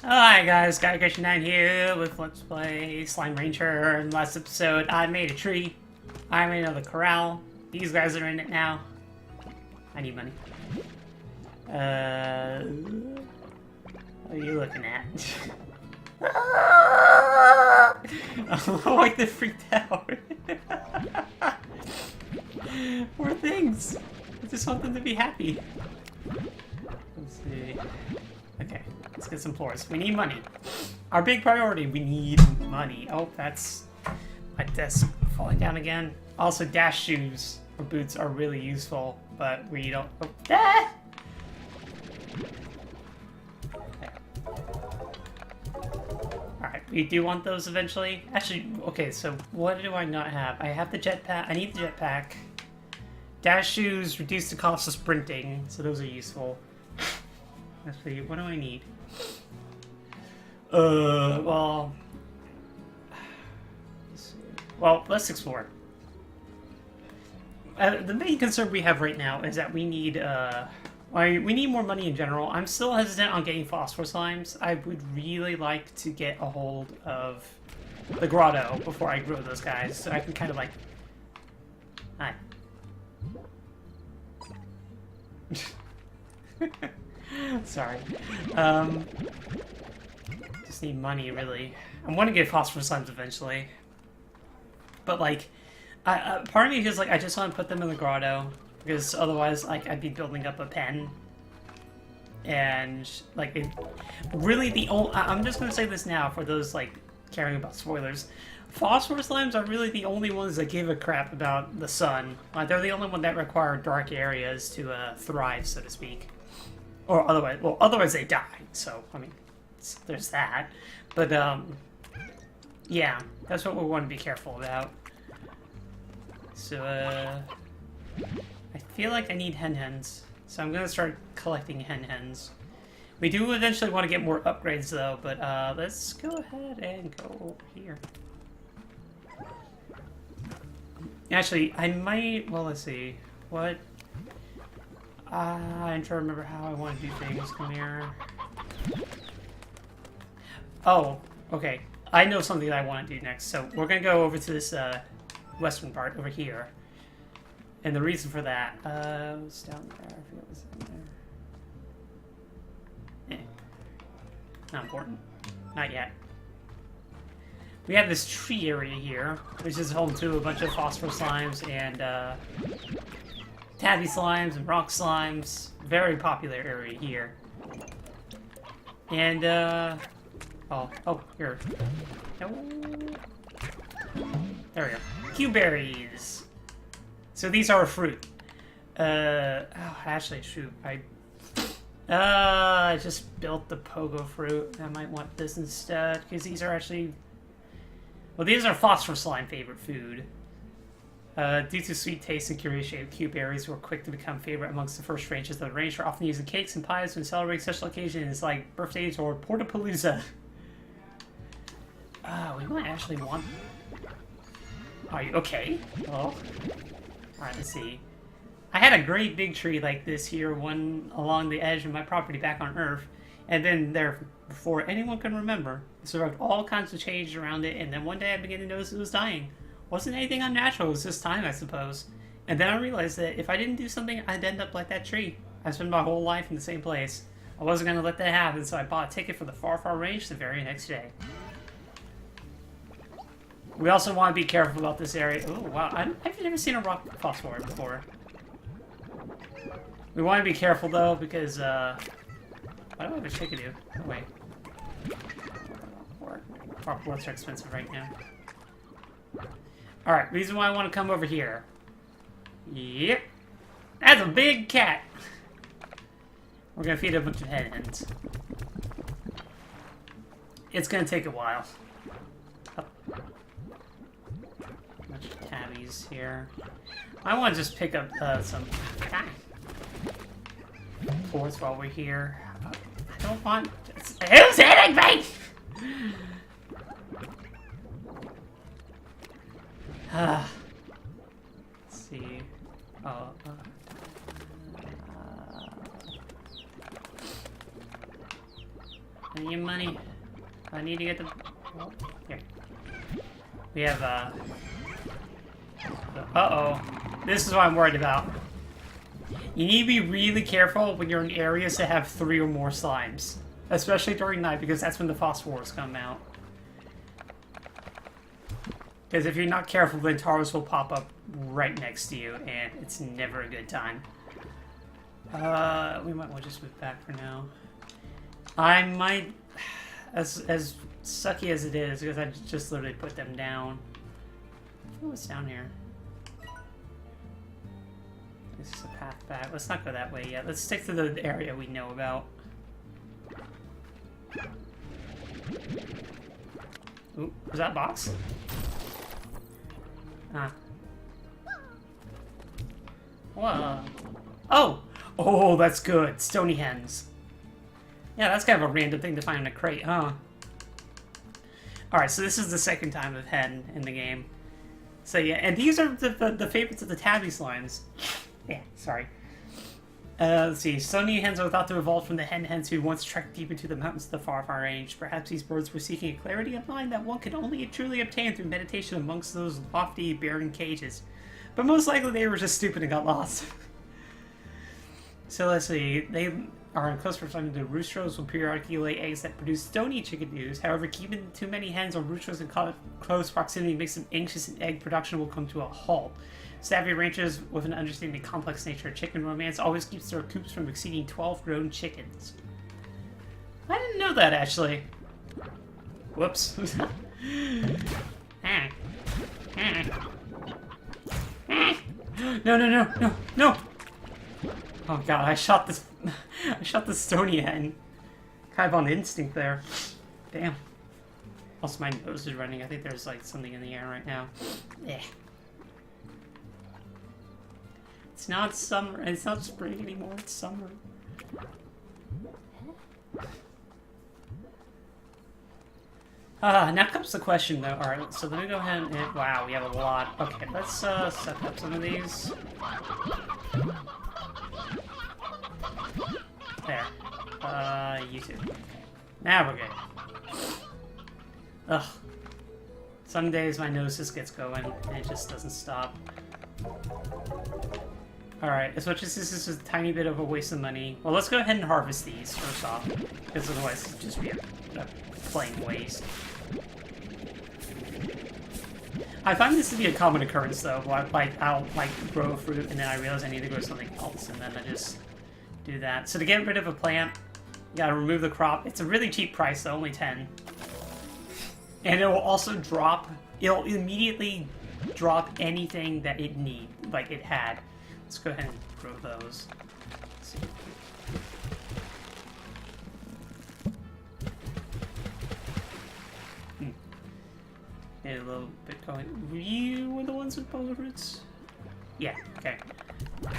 Hi guys, Guy9 here with Let's Play Slime Ranger. In the last episode, I made a tree. I made another corral. These guys are in it now. I need money. What are you looking at? Oh, like they freaked out. Poor things. I just want them to be happy. Let's see. Okay, let's get some floors. We need money. Our big priority, we need money. Oh, that's my desk falling down again. Also, dash shoes or boots are really useful, but we don't... Oh, ah! Okay. Alright, we do want those eventually. Actually, okay, so what do I not have? I have the jetpack. I need the jetpack. Dash shoes reduce the cost of sprinting, so those are useful. Actually, what do I need? Well... let's explore. The main concern we have right now is that we need, we need more money in general. I'm still hesitant on getting phosphorus slimes. I would really like to get a hold of the grotto before I grow those guys, so I can kind of like... Hi. Sorry. Just need money, really. I want to get phosphorus slimes eventually. But, like, part of me feels like I just want to put them in the grotto. Because otherwise, like, I'd be building up a pen. And, like, really the only... I'm just going to say this now for those, like, caring about spoilers. Phosphorus slimes are really the only ones that give a crap about the sun. They're the only one that require dark areas to thrive, so to speak. Or otherwise, well, otherwise they die. So, I mean, there's that. But, yeah, that's what we want to be careful about. So, I feel like I need hen-hens. So I'm going to start collecting hen-hens. We do eventually want to get more upgrades, though, but, let's go ahead and go over here. Actually, I might... Well, let's see. What... I'm trying to remember how I want to do things. Come here. Oh, okay. I know something that I want to do next. So we're going to go over to this western part over here. And the reason for that... what's down there? I forget what's down there. Not important. Not yet. We have this tree area here, which is home to a bunch of phosphorus slimes and tabby slimes and rock slimes. Very popular area here. And, oh, here. No. There we go. Q-berries. So these are a fruit. Actually, shoot. I just built the pogo fruit. I might want this instead, because these are actually... Well, these are phosphorus slime favorite food. Due to sweet taste and curious shape, Q-berries were quick to become favorite amongst the first ranges of the range for often used in cakes and pies when celebrating special occasions like birthdays or Portapalooza. We might actually want... Are you okay? Well, alright, let's see. I had a great big tree like this here, one along the edge of my property back on Earth, and then there, before anyone can remember, it survived all kinds of change around it, and then one day I began to notice it was dying. Wasn't anything unnatural, it was just time, I suppose. And then I realized that if I didn't do something, I'd end up like that tree. I spent my whole life in the same place. I wasn't going to let that happen, so I bought a ticket for the far, far range the very next day. We also want to be careful about this area. Oh, wow, I've never seen a rock phosphor before. We want to be careful, though, because, why do I have a chicken do? Oh, wait. Our boards are expensive right now. Alright, reason why I want to come over here. Yep. That's a big cat! We're gonna feed a bunch of hen-hens. It's gonna take a while. Oh. Bunch of tabbies here. I want to just pick up some boards while we're here. I don't want... Who's hitting me?! Let's see. Oh. Any money? money. I need to get the... Oh, here. We have, uh-oh. This is what I'm worried about. You need to be really careful when you're in areas that have 3 or more slimes. Especially during night, because that's when the phosphors come out. Because if you're not careful, then Taros will pop up right next to you, and it's never a good time. We might want to just move back for now. I might... As sucky as it is, because I just literally put them down. What's down here? This is a path back. Let's not go that way yet. Let's stick to the area we know about. Ooh, was that a box? Ah. Whoa. Oh! Oh, that's good. Stony hens. Yeah, that's kind of a random thing to find in a crate, huh? Alright, so this is the second time of hen in the game. So yeah, and these are the favorites of the tabby slimes. Yeah, sorry. Let's see. Stony hens are thought to evolve from the hens who once trekked deep into the mountains of the far, far range. Perhaps these birds were seeking a clarity of mind that one could only truly obtain through meditation amongst those lofty, barren cages. But most likely they were just stupid and got lost. So let's see. They are in close proximity to roosters will periodically lay eggs that produce stony chickadees. However, keeping too many hens or roosters in close proximity makes them anxious and egg production will come to a halt. Savvy ranchers with an understanding of the complex nature of chicken romance always keeps their coops from exceeding 12 grown chickens. I didn't know that, actually. Whoops. No! Oh god, I shot this. I shot the stony hen. Kind of on instinct there. Damn. Also, my nose is running. I think there's like something in the air right now. Yeah. It's not summer. It's not spring anymore. It's summer. Now comes the question, though. Alright, so let me go ahead and... Wow, we have a lot. Okay, let's set up some of these. There. You too. Now we're good. Ugh. Some days my nose just gets going, and it just doesn't stop. Alright, as much as this is a tiny bit of a waste of money... Well, let's go ahead and harvest these, first off. Because otherwise it'd just be a plain waste. I find this to be a common occurrence, though. I'll grow a fruit, and then I realize I need to grow something else, and then I just do that. So to get rid of a plant, you gotta remove the crop. It's a really cheap price, though, only 10. And it will also drop... It'll immediately drop anything that it had. Let's go ahead and grow those. Let's see. Need a little bit going. You were the ones with both roots? Yeah, okay.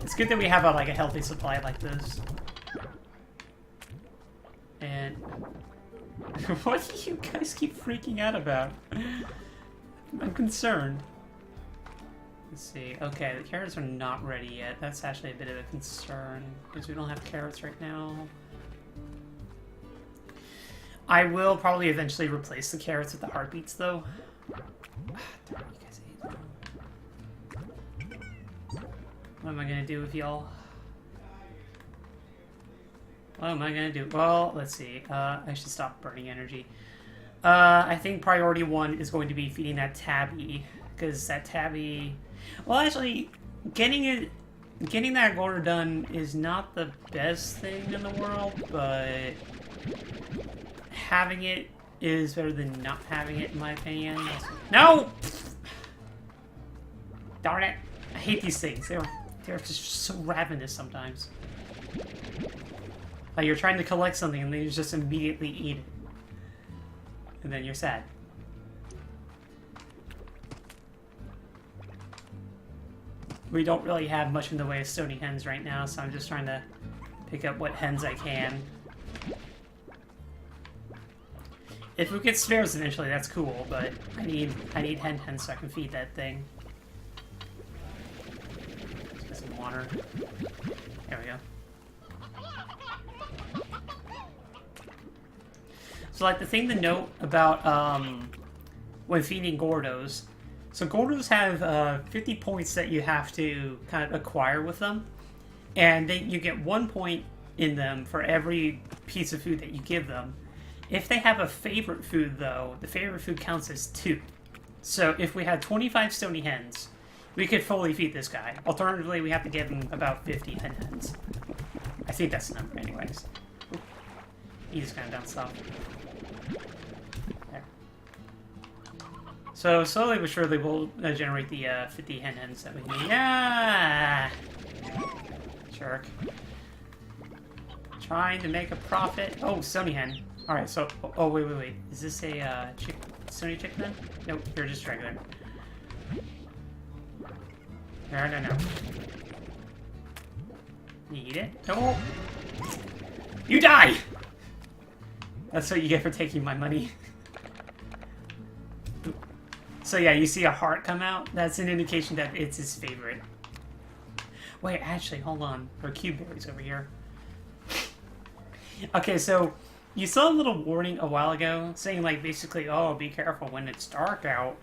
It's good that we have a healthy supply like this. And what do you guys keep freaking out about? I'm concerned. Let's see. Okay, the carrots are not ready yet. That's actually a bit of a concern because we don't have carrots right now. I will probably eventually replace the carrots with the heartbeats, though. What am I gonna do with y'all? What am I gonna do? Well, let's see. I should stop burning energy. I think priority 1 is going to be feeding that tabby, because that tabby... Well, actually, getting that order done is not the best thing in the world, but having it is better than not having it, in my opinion. No! Darn it. I hate these things. They're just so ravenous sometimes. Like, you're trying to collect something and they just immediately eat it. And then you're sad. We don't really have much in the way of stony hens right now, so I'm just trying to pick up what hens I can. If we get spares eventually, that's cool, but I need hens so I can feed that thing. Let's get some water. There we go. So, like, the thing to note about when feeding Gordos. So, Gordos have 50 points that you have to kind of acquire with them. And you get 1 point in them for every piece of food that you give them. If they have a favorite food, though, the favorite food counts as 2. So, if we had 25 stony hens, we could fully feed this guy. Alternatively, we have to give him about 50 hens. I think that's the number, anyways. He just kind of bounced off. There. So, slowly but surely, we'll generate the 50 hens that we need. Yeah! Jerk. Trying to make a profit. Oh, stony hen. Alright, so... Oh, wait. Is this a stony chick then? Nope, you're just regular. No. You eat it? No! You die! That's what you get for taking my money. So yeah, you see a heart come out? That's an indication that it's his favorite. Wait, actually, hold on. There are cube berries over here. Okay, so... You saw a little warning a while ago saying, like, basically, oh, be careful when it's dark out.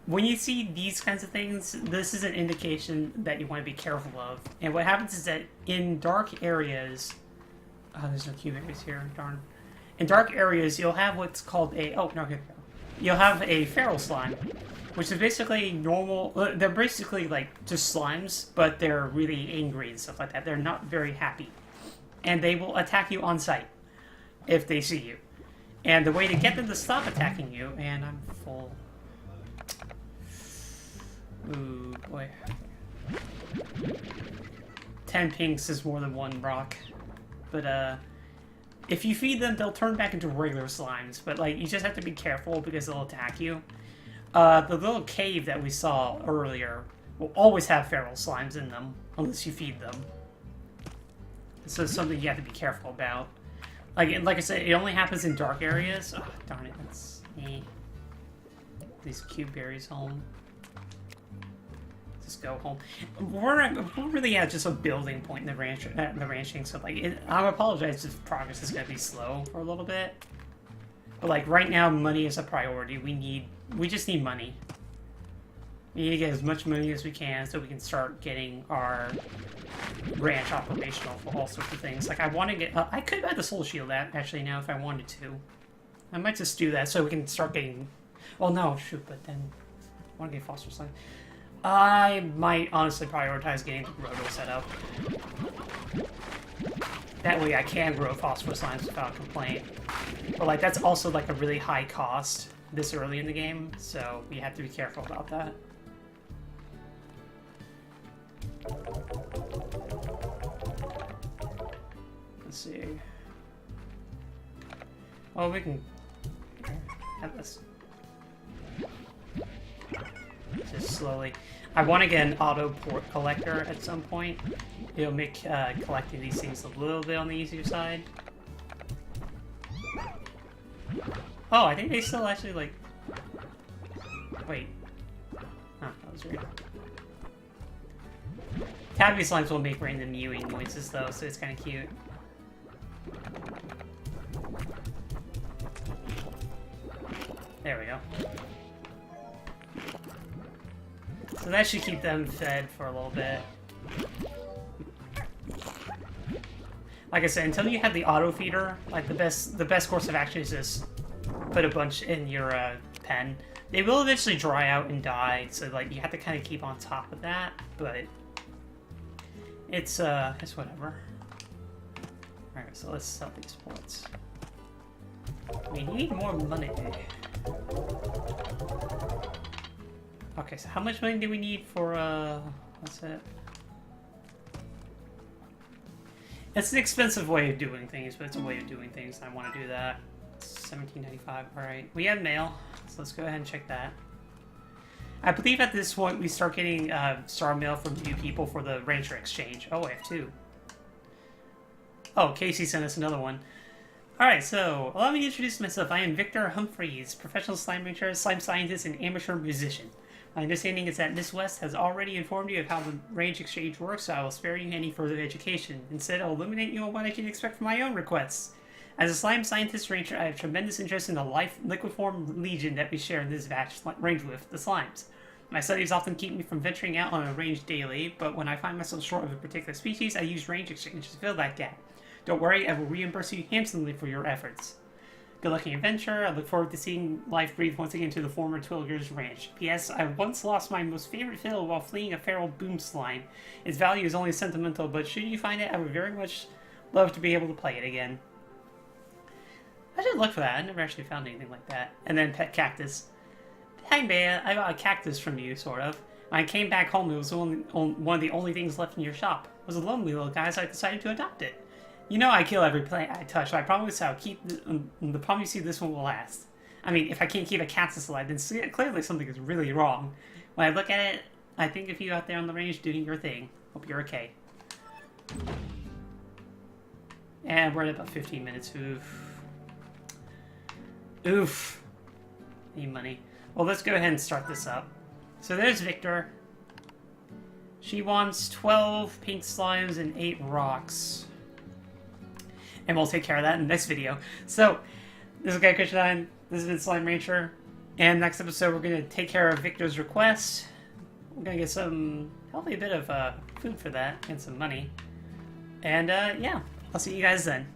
When you see these kinds of things, this is an indication that you want to be careful of. And what happens is that in dark areas... Oh, there's no cube berries here, darn. In dark areas, you'll have what's called a... Oh, no, here we go. You'll have a feral slime, which is basically normal... They're basically, like, just slimes, but they're really angry and stuff like that. They're not very happy. And they will attack you on sight if they see you. And the way to get them to stop attacking you... And I'm full... Ooh, boy. 10 pinks is more than 1 rock. But, if you feed them, they'll turn back into regular slimes. But, like, you just have to be careful because they'll attack you. The little cave that we saw earlier will always have feral slimes in them, unless you feed them. So it's something you have to be careful about. Like I said, it only happens in dark areas. Oh, darn it, that's me. These cube berries home. Just go home. We're really at just a building point in the ranching, so like, I apologize if progress is gonna be slow for a little bit. But like right now, money is a priority. We just need money. We need to get as much money as we can so we can start getting our ranch operational for all sorts of things. Like I want to get, I could buy the soul shield actually now if I wanted to. I might just do that so we can start getting. Well, no, shoot, but then I want to get phosphorus slime. I might honestly prioritize getting the roto set up. That way I can grow phosphorus slimes without complaint. But like that's also like a really high cost this early in the game, so we have to be careful about that. Let's see. Oh, we can have this. Just slowly. I want to get an auto port collector at some point. It'll make collecting these things a little bit on the easier side. Oh, I think they still actually like. Wait. Huh, that was weird. Tabby slimes will make random mewing noises though, so it's kind of cute. There we go. So that should keep them fed for a little bit. Like I said, until you have the auto feeder, like the best course of action is just put a bunch in your pen. They will eventually dry out and die, so like you have to kind of keep on top of that. But it's whatever. All right, so let's sell these ports. We need more money. Okay, so how much money do we need for, what's it? It's an expensive way of doing things, but it's a way of doing things, and I want to do that. $17.95, alright. We have mail, so let's go ahead and check that. I believe at this point we start getting star mail from new people for the Rancher Exchange. Oh, I have 2. Oh, Casey sent us another one. Alright, so, allow me to introduce myself. I am Victor Humphreys, professional slime rancher, slime scientist, and amateur musician. My understanding is that Miss West has already informed you of how the range exchange works, so I will spare you any further education. Instead, I'll illuminate you on what I can expect from my own requests. As a slime scientist ranger, I have tremendous interest in the liquid form legion that we share in this vast range with, the slimes. My studies often keep me from venturing out on a range daily, but when I find myself short of a particular species, I use range exchange to fill that gap. Don't worry, I will reimburse you handsomely for your efforts. Good luck in your venture. I look forward to seeing life breathe once again to the former Twilger's ranch. P.S. I once lost my most favorite fiddle while fleeing a feral boom slime. Its value is only sentimental, but should you find it, I would very much love to be able to play it again. I should look for that. I never actually found anything like that. And then pet cactus. Hey man, I got a cactus from you, sort of. When I came back home, it was one of the only things left in your shop. It was a lonely little guy, so I decided to adopt it. You know I kill every plant I touch, so I promise I'll keep the promise you this one will last. I mean, if I can't keep a cactus alive, then clearly something is really wrong. When I look at it, I think of you out there on the range doing your thing. Hope you're okay. And we're at about 15 minutes. Oof. Oof. Need money. Well, let's go ahead and start this up. So there's Victor. She wants 12 pink slimes and 8 rocks. And we'll take care of that in the next video. So, this is Guy Christian. This has been Slime Ranger. And next episode, we're going to take care of Victor's request. We're going to get some, hopefully a bit of food for that and some money. And yeah, I'll see you guys then.